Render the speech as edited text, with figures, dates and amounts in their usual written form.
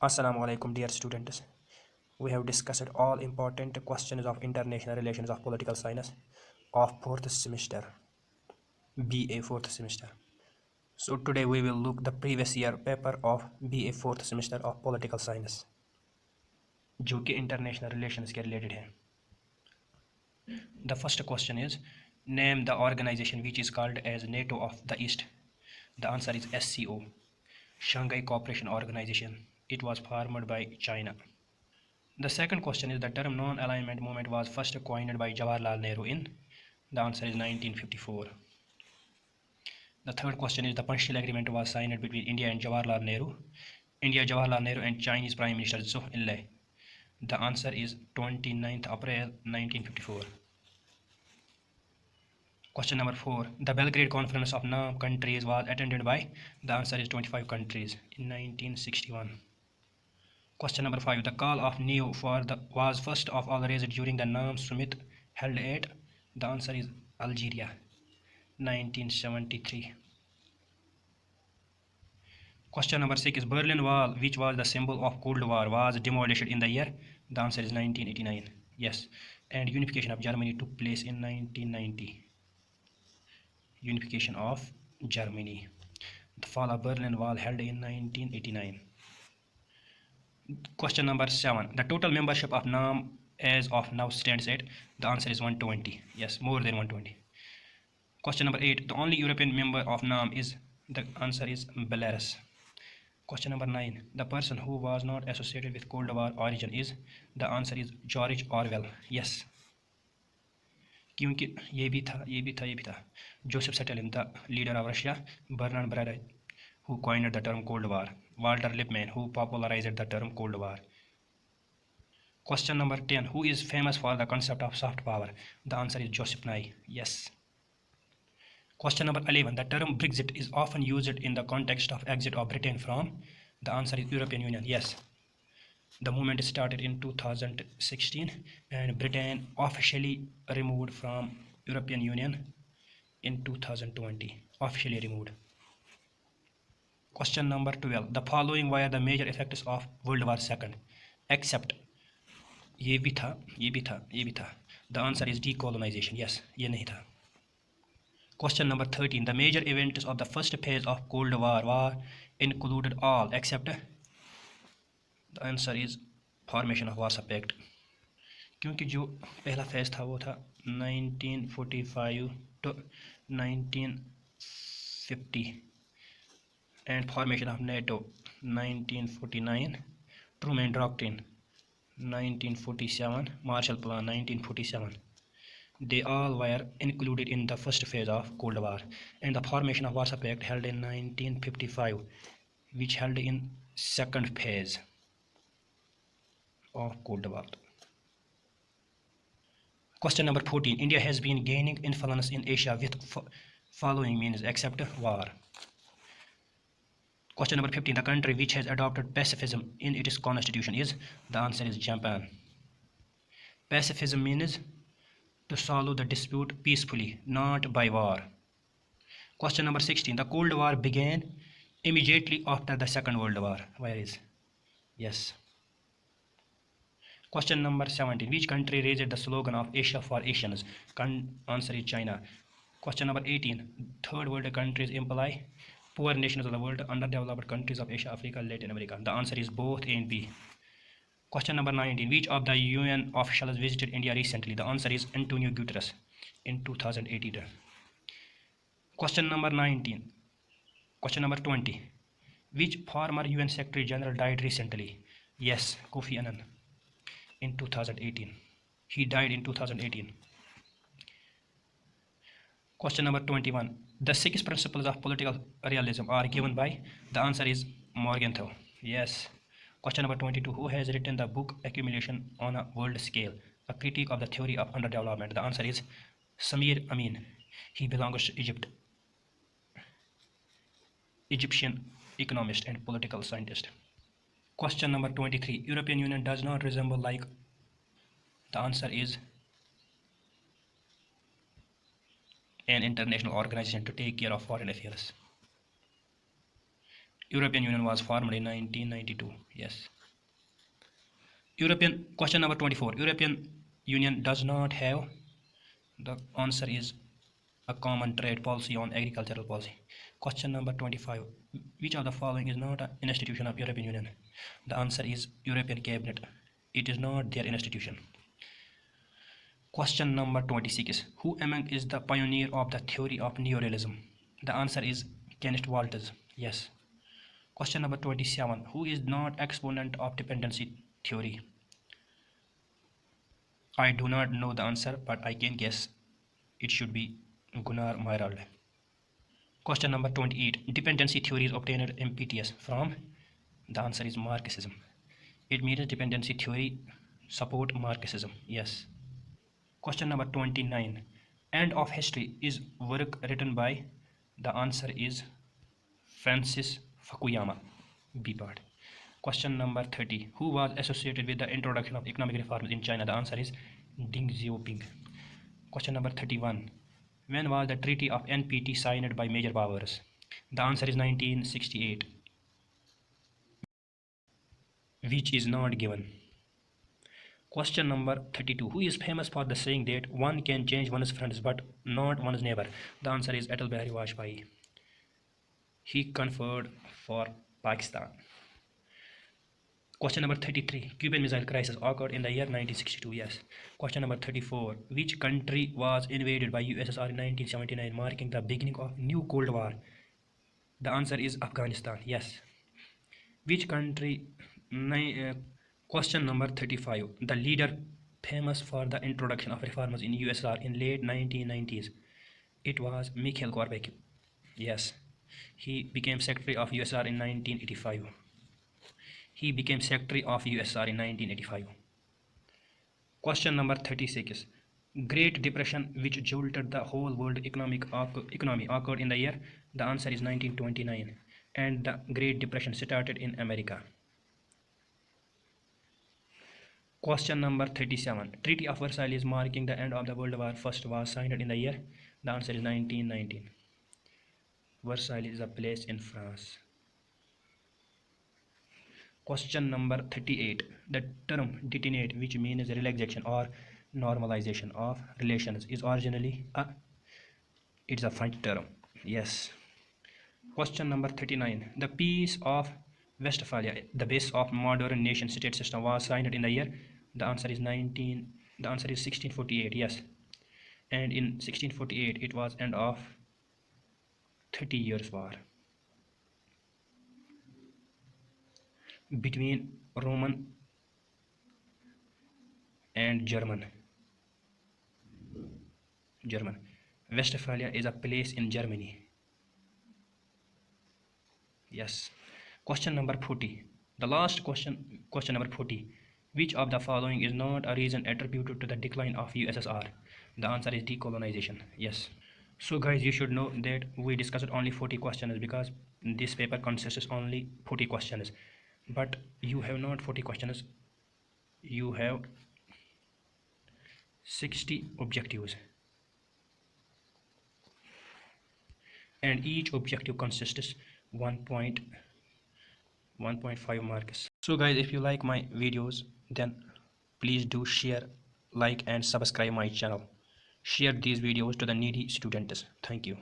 Assalamu alaikum, dear students. We have discussed all important questions of international relations of political science of fourth semester, BA fourth semester. So today we will look the previous year paper of BA fourth semester of political science, जो कि international relations के related है. The first question is, name the organization which is called as NATO of the East. The answer is SCO, Shanghai Cooperation Organization. It was formed by China. The second question is, the term non-alignment movement was first coined by Jawaharlal Nehru in? The answer is 1954. The third question is, the Panchshil agreement was signed between India and Jawaharlal Nehru. India, Jawaharlal Nehru and Chinese Prime Minister Zhou Enlai. The answer is 29th April 1954. Question number 4. The Belgrade Conference of NAM countries was attended by? The answer is 25 countries in 1961. Question number 5. The call of NEO was first of all raised during the NAM summit held at? The answer is Algeria, 1973. Question number 6 is, Berlin Wall, which was the symbol of Cold War, was demolished in the year? The answer is 1989. Yes. And unification of Germany took place in 1990. Unification of Germany. The fall of Berlin Wall held in 1989. Question number 7. The total membership of NAM as of now stands at? The answer is 120. Yes, more than 120. Question number 8. The only European member of NAM is? The answer is Belarus. Question number 9. The person who was not associated with Cold War origin is? The answer is George Orwell. Yes. क्योंकि ये भी था. Joseph Stalin, the leader of Russia. Bernard Bratt, who coined the term Cold War. Walter Lippmann, who popularized the term Cold War. Question number 10. Who is famous for the concept of soft power? The answer is Joseph Nye. Yes. Question number 11. The term Brexit is often used in the context of exit of Britain from? The answer is European Union. Yes. The movement started in 2016 and Britain officially removed from European Union in 2020. Officially removed. Question number 12. The following were the major effects of World War II, except ये भी था. The answer is decolonization. Yes, ये नहीं था. Question number 13. The major events of the first phase of Cold War included all except? The answer is formation of Warsaw Pact. क्योंकि जो पहला phase था वो था 1945 to 1950 and formation of NATO 1949, Truman Doctrine 1947, Marshall Plan 1947. They all were included in the first phase of Cold War, and the formation of Warsaw Pact held in 1955, which held in second phase of Cold War. Question number 14. India has been gaining influence in Asia with following means except war. Question number 15. The country which has adopted pacifism in its constitution is? The answer is Japan. Pacifism means to solve the dispute peacefully, not by war. Question number 16. The Cold War began immediately after the Second World War. Where is? Yes. Question number 17. Which country raised the slogan of Asia for Asians? Answer is China. Question number 18. Third world countries imply poor nations of the world, underdeveloped countries of Asia, Africa, Latin America. The answer is both A and B. Question number 19. Which of the UN officials visited India recently? The answer is Antonio Guterres in 2018. Question number 19. Question number 20. Which former UN Secretary General died recently? Yes, Kofi Annan in 2018. He died in 2018. Question number 21. The 6 principles of political realism are given by? The answer is Morgenthau. Yes. Question number 22. Who has written the book Accumulation on a World Scale, a critique of the theory of underdevelopment? The answer is Samir Amin. He belongs to Egypt. Egyptian economist and political scientist. Question number 23. European Union does not resemble like? The answer is an international organization to take care of foreign affairs. European Union was formed in 1992. Yes. European question number 24. European Union does not have. The answer is a common trade policy on agricultural policy. Question number 25. Which of the following is not an institution of European Union? The answer is European Cabinet. It is not their institution. Question number 26. Who among is the pioneer of the theory of neorealism? The answer is Kenneth Walters. Yes. Question number 27. Who is not exponent of dependency theory? I do not know the answer, but I can guess it should be Gunnar Myrdal. Question number 28. Dependency theory is obtained MPTS from? The answer is Marxism. It means dependency theory support Marxism. Yes. Question number 29. End of History is work written by? The answer is Francis Fukuyama. B part. Question number 30. Who was associated with the introduction of economic reforms in China? The answer is Deng Xiaoping. Question number 31. When was the Treaty of NPT signed by major powers? The answer is 1968, which is not given. Question number 32. Who is famous for the saying that one can change one's friends but not one's neighbor? The answer is Atal Bihari Vajpayee. He conferred for Pakistan. Question number 33. Cuban Missile Crisis occurred in the year 1962. Yes. Question number 34. Which country was invaded by USSR in 1979, marking the beginning of new Cold War? The answer is Afghanistan. Yes. Which country? Question number 35. The leader famous for the introduction of reforms in USSR in late 1990s. It was Mikhail Gorbachev. Yes. He became Secretary of USSR in 1985. He became Secretary of USSR in 1985. Question number 36. Great Depression, which jolted the whole world economy, occurred in the year? The answer is 1929. And the Great Depression started in America. Question number 37. Treaty of Versailles is marking the end of the World War I was signed in the year? The answer is 1919. Versailles is a place in France. Question number 38. The term detonate, which means relaxation or normalization of relations, is originally it's a French term. Yes. Question number 39. The Peace of Westphalia, the base of modern nation-state system, was signed in the year? The answer is 1648. Yes. And in 1648 it was end of 30 years war between Roman and German. Westphalia is a place in Germany. Yes. Question number 40. The last question, question number 40. Which of the following is not a reason attributed to the decline of USSR? The answer is decolonization. Yes. So guys, you should know that we discussed only 40 questions because this paper consists only 40 questions. But you have not 40 questions, you have 60 objectives, and each objective consists 1.5 marks. So guys, if you like my videos, then please do share, like and subscribe my channel. Share these videos to the needy students. Thank you.